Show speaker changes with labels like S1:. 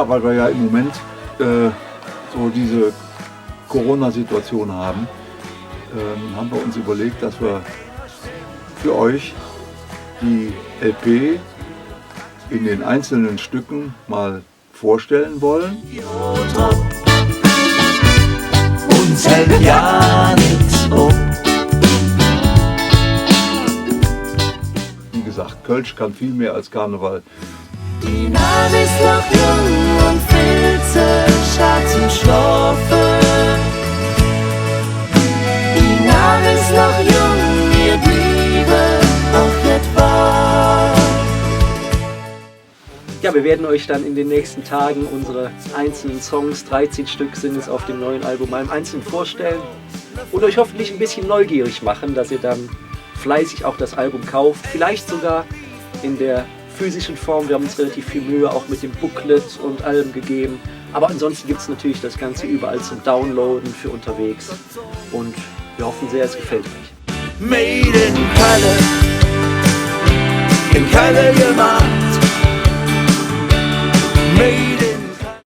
S1: Ja, weil wir ja im Moment so diese Corona-Situation haben, haben wir uns überlegt, dass wir für euch die LP in den einzelnen Stücken mal vorstellen wollen.
S2: Uns hält ja nichts um.
S1: Wie gesagt, Kölsch kann viel mehr als Karneval.
S2: Die Nacht ist noch jung und viel zu schade zum Schlafen. Die Nacht ist noch jung, wir blieben auch nicht wahr.
S3: Ja, wir werden euch dann in den nächsten Tagen unsere einzelnen Songs, 13 Stück sind es auf dem neuen Album, mal im Einzelnen vorstellen und euch hoffentlich ein bisschen neugierig machen, dass ihr dann fleißig auch das Album kauft, vielleicht sogar in der physischen Form. Wir haben uns relativ viel Mühe auch mit dem Booklet und allem gegeben, aber ansonsten gibt es natürlich das Ganze überall zum Downloaden für unterwegs und wir hoffen sehr, es gefällt euch.
S2: Made in